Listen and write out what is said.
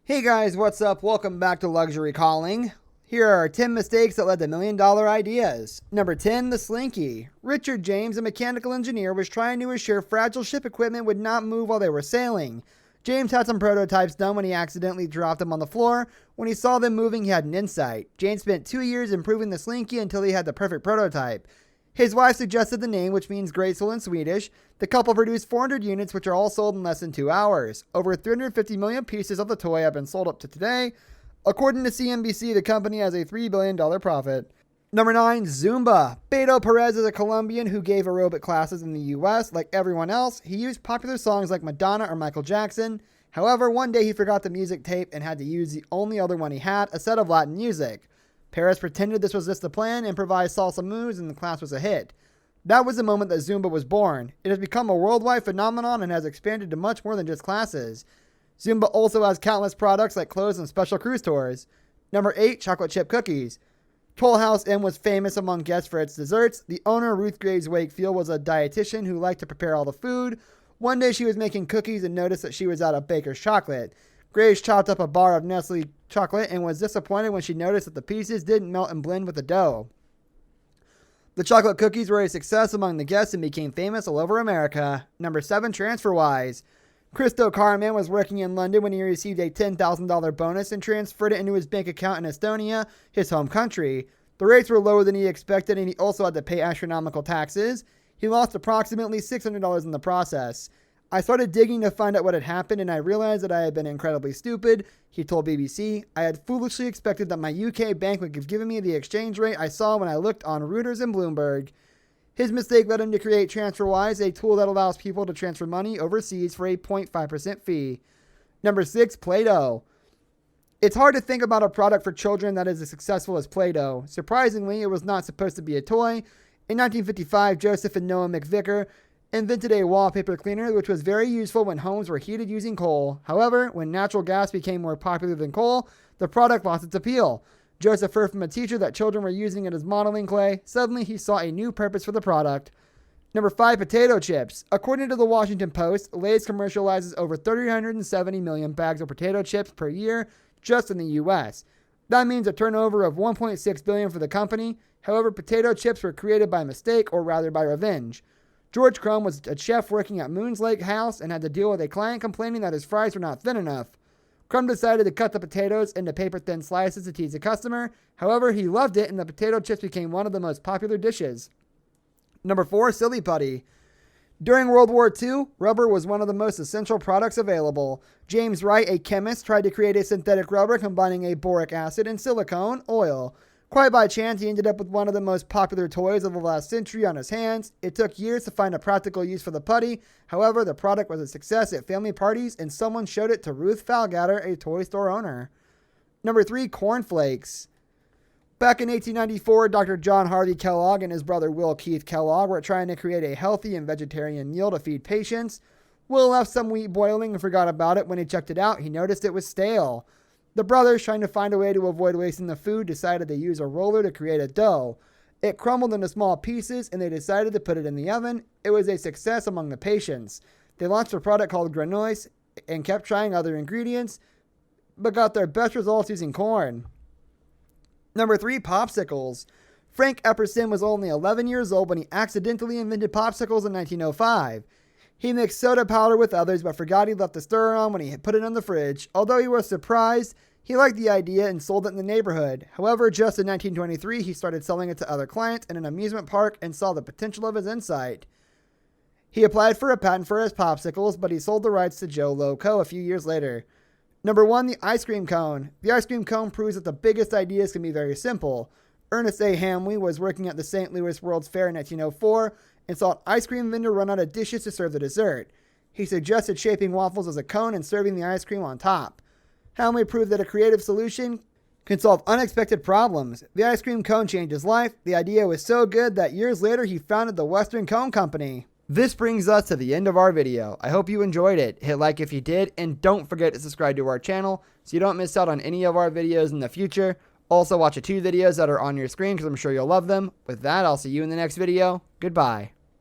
Hey guys, what's up? Welcome back to Luxury Calling. Here are 10 mistakes that led to $1 million ideas. Number 10, the Slinky. Richard James, a mechanical engineer, was trying to assure fragile ship equipment would not move while they were sailing. James had some prototypes done when he accidentally dropped them on the floor. When he saw them moving, he had an insight. James spent 2 years improving the Slinky until he had the perfect prototype. His wife suggested the name, which means graceful in Swedish. The couple produced 400 units, which are all sold in less than 2 hours. Over 350 million pieces of the toy have been sold up to today. According to CNBC, the company has a $3 billion profit. Number 9, Zumba. Beto Perez is a Colombian who gave aerobic classes in the US. Like everyone else, he used popular songs like Madonna or Michael Jackson. However, one day he forgot the music tape and had to use the only other one he had, a set of Latin music. Perez pretended this was just the plan, improvised salsa moves, and the class was a hit. That was the moment that Zumba was born. It has become a worldwide phenomenon and has expanded to much more than just classes. Zumba also has countless products like clothes and special cruise tours. Number 8, chocolate chip cookies. Toll House Inn was famous among guests for its desserts. The owner, Ruth Graves Wakefield, was a dietitian who liked to prepare all the food. One day she was making cookies and noticed that she was out of baker's chocolate. Graves chopped up a bar of Nestle chocolate and was disappointed when she noticed that the pieces didn't melt and blend with the dough. The chocolate cookies were a success among the guests and became famous all over America. Number 7, TransferWise. Christo Carman was working in London when he received a $10,000 bonus and transferred it into his bank account in Estonia, his home country. The rates were lower than he expected, and he also had to pay astronomical taxes. He lost approximately $600 in the process. I started digging to find out what had happened, and I realized that I had been incredibly stupid, he told BBC. I had foolishly expected that my UK bank would have given me the exchange rate I saw when I looked on Reuters and Bloomberg. His mistake led him to create TransferWise, a tool that allows people to transfer money overseas for a 0.5% fee. Number 6, Play-Doh. It's hard to think about a product for children that is as successful as Play-Doh. Surprisingly, it was not supposed to be a toy. In 1955, Joseph and Noah McVicker invented a wallpaper cleaner, which was very useful when homes were heated using coal. However, when natural gas became more popular than coal, the product lost its appeal. Joseph heard from a teacher that children were using it as modeling clay. Suddenly, he saw a new purpose for the product. Number 5, potato chips. According to the Washington Post, Lay's commercializes over 370 million bags of potato chips per year just in the U.S. That means a turnover of $1.6 billion for the company. However, potato chips were created by mistake, or rather by revenge. George Crumb was a chef working at Moon's Lake House and had to deal with a client complaining that his fries were not thin enough. Crumb decided to cut the potatoes into paper-thin slices to tease the customer. However, he loved it, and the potato chips became one of the most popular dishes. Number 4, Silly Putty. During World War II, rubber was one of the most essential products available. James Wright, a chemist, tried to create a synthetic rubber combining a boric acid and silicone oil. Quite by chance, he ended up with one of the most popular toys of the last century on his hands. It took years to find a practical use for the putty. However, the product was a success at family parties, and someone showed it to Ruth Falgatter, a toy store owner. Number 3, cornflakes. Back in 1894, Dr. John Harvey Kellogg and his brother Will Keith Kellogg were trying to create a healthy and vegetarian meal to feed patients. Will left some wheat boiling and forgot about it. When he checked it out, he noticed it was stale. The brothers, trying to find a way to avoid wasting the food, decided to use a roller to create a dough. It crumbled into small pieces, and they decided to put it in the oven. It was a success among the patients. They launched a product called Granois and kept trying other ingredients, but got their best results using corn. Number 3, popsicles. Frank Epperson was only 11 years old when he accidentally invented popsicles in 1905. He mixed soda powder with others, but forgot he left the stirrer on when he put it in the fridge. Although he was surprised, he liked the idea and sold it in the neighborhood. However, just in 1923, he started selling it to other clients in an amusement park and saw the potential of his insight. He applied for a patent for his popsicles, but he sold the rights to Joe Loco a few years later. Number 1, the ice cream cone. The ice cream cone proves that the biggest ideas can be very simple. Ernest A. Hamwee was working at the St. Louis World's Fair in 1904 and saw an ice cream vendor run out of dishes to serve the dessert. He suggested shaping waffles as a cone and serving the ice cream on top. Hamwee proved that a creative solution can solve unexpected problems. The ice cream cone changed his life. The idea was so good that years later he founded the Western Cone Company. This brings us to the end of our video. I hope you enjoyed it. Hit like if you did, and don't forget to subscribe to our channel so you don't miss out on any of our videos in the future. Also, watch the 2 videos that are on your screen because I'm sure you'll love them. With that, I'll see you in the next video. Goodbye.